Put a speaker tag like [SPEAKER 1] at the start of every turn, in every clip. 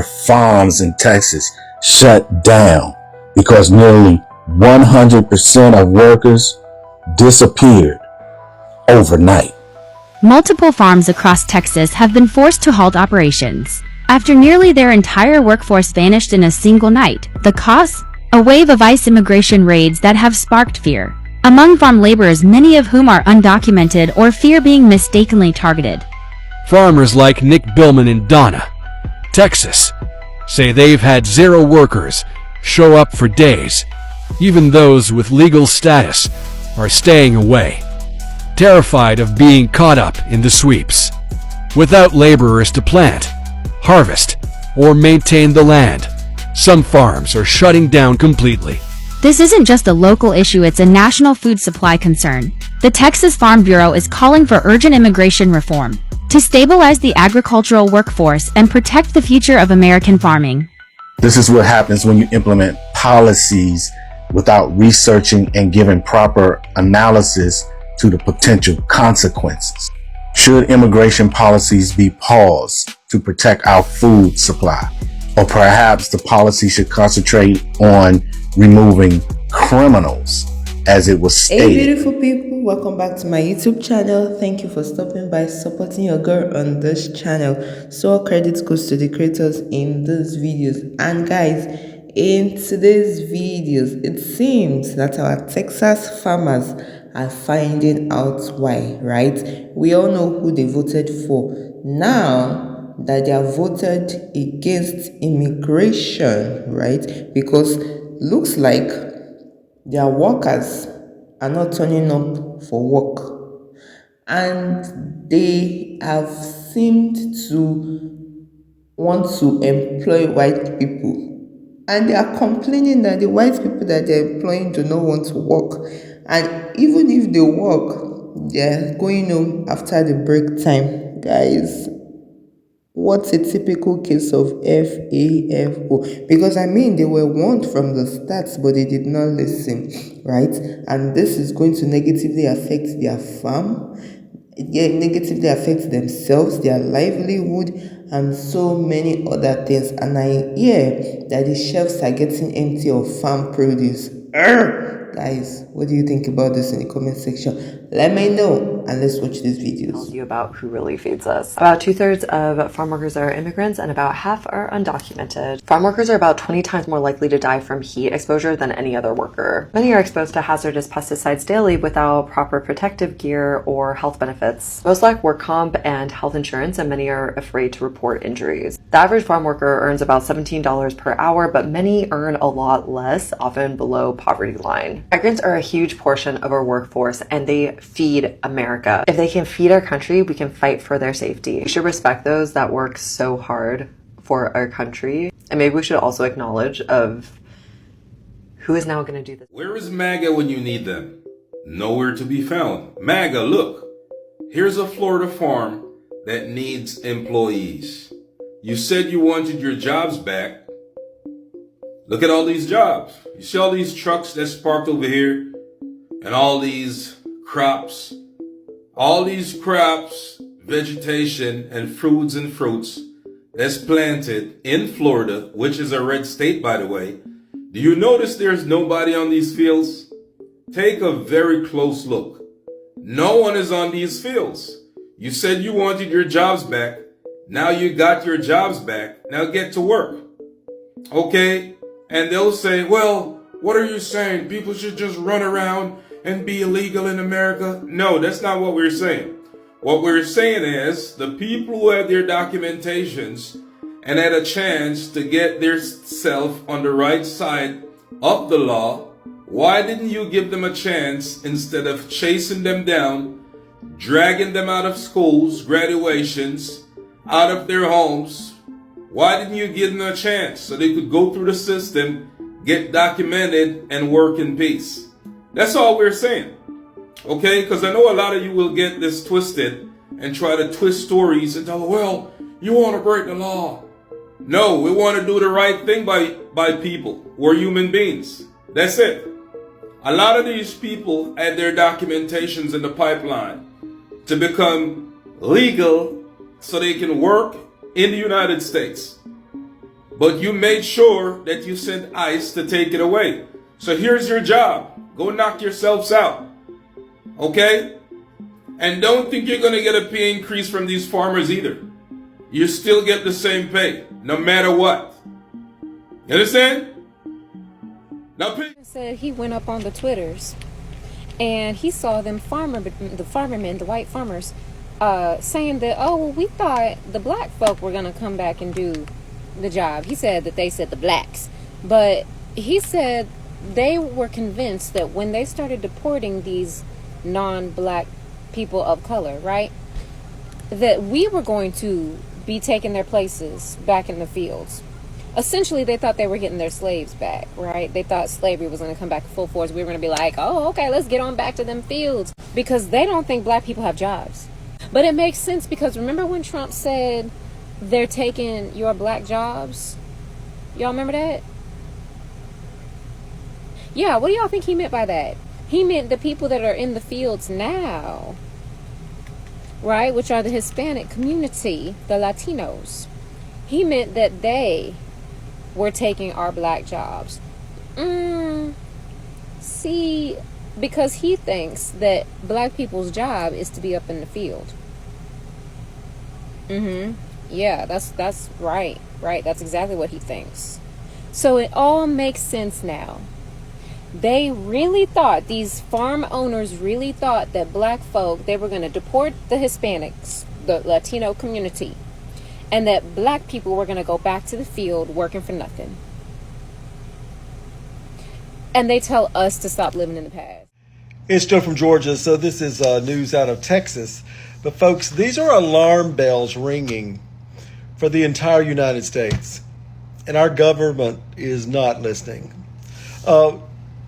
[SPEAKER 1] farms in Texas shut down because nearly 100% of workers disappeared overnight.
[SPEAKER 2] Multiple farms across Texas have been forced to halt operations after nearly their entire workforce vanished in a single night. The cause? A wave of ICE immigration raids that have sparked fear among farm laborers, many of whom are undocumented or fear being mistakenly targeted.
[SPEAKER 3] Farmers like Nick Billman in Donna, Texas, say they've had 0 workers show up for days. Even those with legal status are staying away, terrified of being caught up in the sweeps. Without laborers to plant, harvest, or maintain the land, some farms are shutting down completely.
[SPEAKER 2] This isn't just a local issue, it's a national food supply concern. The Texas Farm Bureau is calling for urgent immigration reform to stabilize the agricultural workforce and protect the future of American farming.
[SPEAKER 1] This is what happens when you implement policies without researching and giving proper analysis to the potential consequences. Should immigration policies be paused to protect our food supply? Or perhaps the policy should concentrate on removing criminals, as it was stated.
[SPEAKER 4] Hey beautiful people, welcome back to my YouTube channel. Thank you for stopping by, supporting your girl on this channel. So all credit goes to the creators in these videos. And guys, in today's videos, it seems that our Texas farmers are finding out why, right? We all know who they voted for. Now that they have voted against immigration, right? Because looks like their workers are not turning up for work, and they have seemed to want to employ white people, and they are complaining that the white people that they're employing do not want to work, and even if they work, they're going home after the break time. Guys, what's a typical case of FAFO? Because I mean, they were warned from the stats, but they did not listen, right? And this is going to negatively affect their farm, negatively affect themselves, their livelihood, and so many other things. And I hear that the shelves are getting empty of farm produce. Guys, what do you think about this in the comment section? Let me know, and let's watch these videos.
[SPEAKER 5] Tell you about who really feeds us. About 2/3 of farm workers are immigrants, and about half are undocumented. Farm workers are about 20 times more likely to die from heat exposure than any other worker. Many are exposed to hazardous pesticides daily without proper protective gear or health benefits. Most lack work comp and health insurance, and many are afraid to report injuries. The average farm worker earns about $17 per hour, but many earn a lot less, often below poverty line. Migrants are a huge portion of our workforce, and they feed America. If they can feed our country, we can fight for their safety. We should respect those that work so hard for our country, and maybe we should also acknowledge of who is now going to do this.
[SPEAKER 6] Where is MAGA when you need them? Nowhere to be found. MAGA, look, here's a Florida farm that needs employees. You said you wanted your jobs back. Look at all these jobs. You see all these trucks that's parked over here, and all these crops, vegetation, and fruits that's planted in Florida, which is a red state, by the way. Do you notice there's nobody on these fields? Take a very close look. No one is on these fields. You said you wanted your jobs back. Now you got your jobs back. Now get to work. Okay? And they'll say, well, what are you saying? People should just run around and be illegal in America? No, that's not what we're saying. What we're saying is the people who had their documentations and had a chance to get their self on the right side of the law, why didn't you give them a chance instead of chasing them down, dragging them out of schools, graduations, out of their homes? Why didn't you give them a chance so they could go through the system, get documented, and work in peace? That's all we're saying. Okay? Because I know a lot of you will get this twisted and try to twist stories and tell, well, you want to break the law. No, we want to do the right thing by people. We're human beings. That's it. A lot of these people had their documentations in the pipeline to become legal so they can work in the United States. but you made sure that you sent ICE to take it away. So here's your job. Go knock yourselves out. Okay? And don't think you're going to get a pay increase from these farmers either. You still get the same pay, no matter what. You understand? Now,
[SPEAKER 7] said he went up on the Twitters and he saw them the white farmers, saying that, oh, well, we thought the black folk were going to come back and do the job. He said that they said the blacks. But he said they were convinced that when they started deporting these non-black people of color, right, that we were going to be taking their places back in the fields. Essentially, they thought they were getting their slaves back, right? They thought slavery was going to come back full force. We were going to be like, oh, okay, let's get on back to them fields, because they don't think black people have jobs. But it makes sense, because remember when Trump said they're taking your black jobs? Y'all remember that? Yeah, what do y'all think he meant by that? He meant the people that are in the fields now, right, which are the Hispanic community, the Latinos. He meant that they were taking our black jobs. See, because he thinks that black people's job is to be up in the field. Yeah, that's right. That's exactly what he thinks. So it all makes sense now. They really thought, these farm owners really thought that black folk, they were going to deport the Hispanics, the Latino community, and that black people were going to go back to the field working for nothing. And they tell us to stop living in the past.
[SPEAKER 8] It's Joe from Georgia. So this is news out of Texas. But folks, these are alarm bells ringing for the entire United States. And our government is not listening.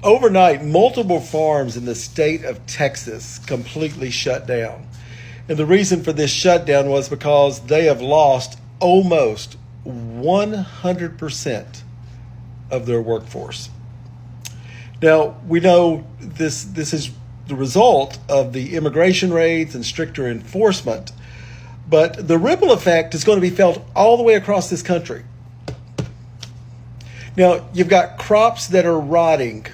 [SPEAKER 8] Overnight, multiple farms in the state of Texas completely shut down. And the reason for this shutdown was because they have lost almost 100% of their workforce. Now, we know this is the result of the immigration raids and stricter enforcement, but the ripple effect is going to be felt all the way across this country. Now, you've got crops that are rotting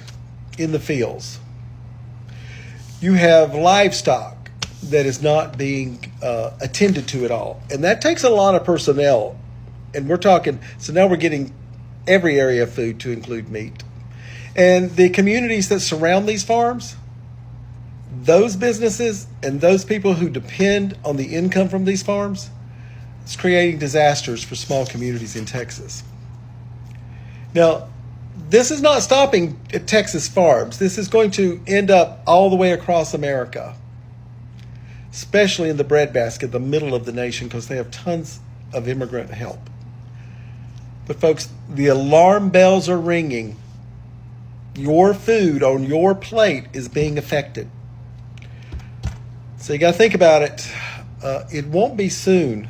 [SPEAKER 8] in the fields. You have livestock that is not being attended to at all. And that takes a lot of personnel. And we're talking, so now we're getting every area of food to include meat. And the communities that surround these farms, those businesses and those people who depend on the income from these farms, it's creating disasters for small communities in Texas. Now, this is not stopping at Texas farms. This is going to end up all the way across America, especially in the breadbasket, the middle of the nation, because they have tons of immigrant help. But folks, the alarm bells are ringing. Your food on your plate is being affected. So you got to think about it. It won't be soon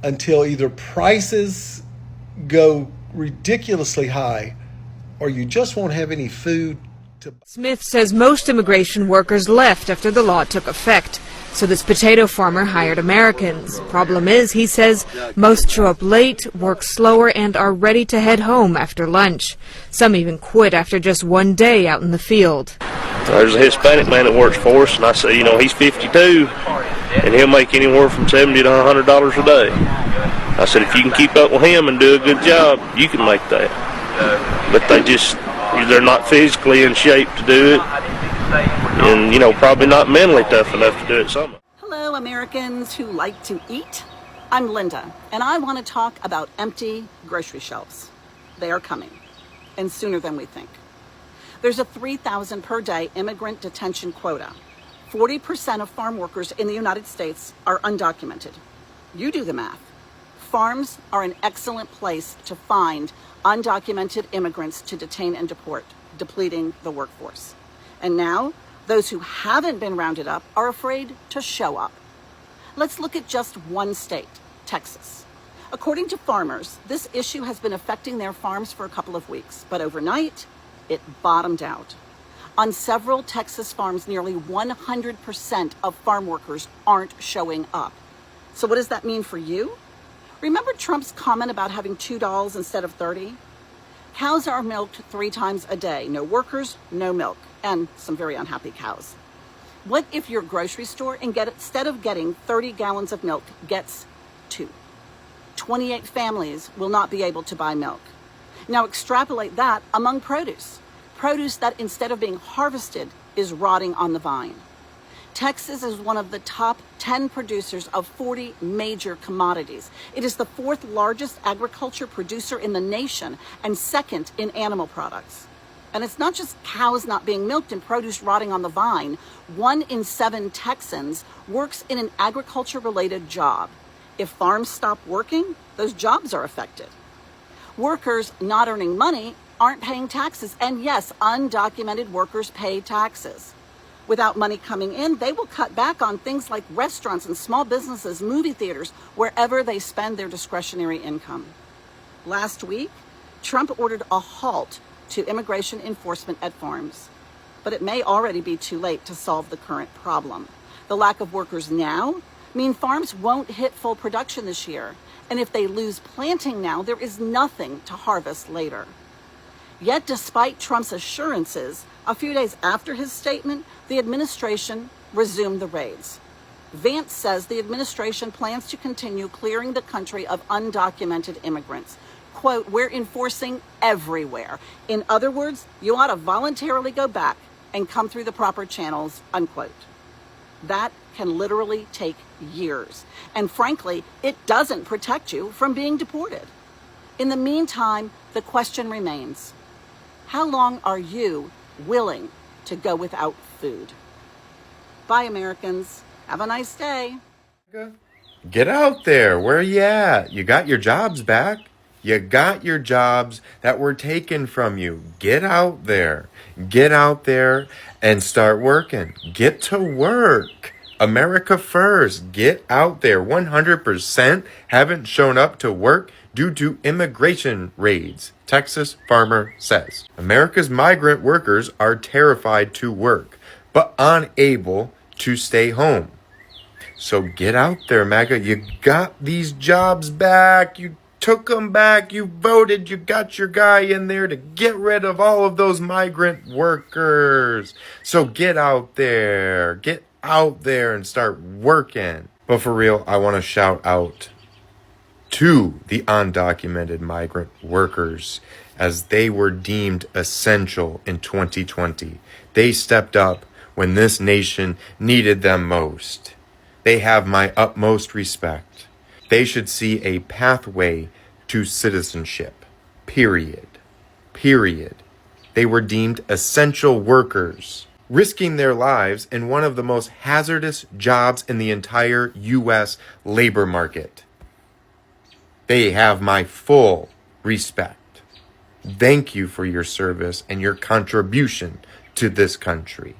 [SPEAKER 8] until either prices go ridiculously high or you just won't have any food to buy.
[SPEAKER 9] Smith says most immigration workers left after the law took effect, so this potato farmer hired Americans. Problem is, he says, most show up late, work slower, and are ready to head home after lunch. Some even quit after just one day out in the field.
[SPEAKER 10] There's a Hispanic man that works for us, and I say, he's 52, and he'll make anywhere from $70 to $100 a day. I said, if you can keep up with him and do a good job, you can make that. But they're not physically in shape to do it, and, probably not mentally tough enough to do it some.
[SPEAKER 11] Hello, Americans who like to eat. I'm Linda, and I want to talk about empty grocery shelves. They are coming, and sooner than we think. There's a 3,000 per day immigrant detention quota. 40% of farm workers in the United States are undocumented. You do the math. Farms are an excellent place to find undocumented immigrants to detain and deport, depleting the workforce. And now, those who haven't been rounded up are afraid to show up. Let's look at just one state, Texas. According to farmers, this issue has been affecting their farms for a couple of weeks, but overnight, it bottomed out. On several Texas farms, nearly 100% of farm workers aren't showing up. So what does that mean for you? Remember Trump's comment about having 2 dolls instead of 30? Cows are milked 3 times a day. No workers, no milk, and some very unhappy cows. What if your grocery store, instead of getting 30 gallons of milk, gets 2? 28 families will not be able to buy milk. Now extrapolate that among produce. Produce that instead of being harvested is rotting on the vine. Texas is one of the top 10 producers of 40 major commodities. It is the 4th largest agriculture producer in the nation and 2nd in animal products. And it's not just cows not being milked and produce rotting on the vine. 1 in 7 Texans works in an agriculture-related job. If farms stop working, those jobs are affected. Workers not earning money aren't paying taxes. And yes, undocumented workers pay taxes. Without money coming in, they will cut back on things like restaurants and small businesses, movie theaters, wherever they spend their discretionary income. Last week, Trump ordered a halt to immigration enforcement at farms. But it may already be too late to solve the current problem. The lack of workers now mean farms won't hit full production this year. And if they lose planting now, there is nothing to harvest later. Yet, despite Trump's assurances, a few days after his statement, the administration resumed the raids. Vance says the administration plans to continue clearing the country of undocumented immigrants. Quote, "We're enforcing everywhere. In other words, you ought to voluntarily go back and come through the proper channels," unquote. That can literally take years. And frankly, it doesn't protect you from being deported. In the meantime, the question remains, how long are you willing to go without food? Bye, Americans. Have a nice day.
[SPEAKER 12] Get out there. Where are you at? You got your jobs back. You got your jobs that were taken from you. Get out there. Get out there and start working. Get to work. America first. Get out there. 100% haven't shown up to work due to immigration raids. Texas farmer says. America's migrant workers are terrified to work, but unable to stay home. So get out there, MAGA. You got these jobs back. You took them back. You voted. You got your guy in there to get rid of all of those migrant workers. So get out there. Get out there and start working. But for real, I want to shout out to the undocumented migrant workers as they were deemed essential in 2020. They stepped up when this nation needed them most. They have my utmost respect. They should see a pathway to citizenship. Period. Period. They were deemed essential workers, risking their lives in one of the most hazardous jobs in the entire U.S. labor market. They have my full respect. Thank you for your service and your contribution to this country.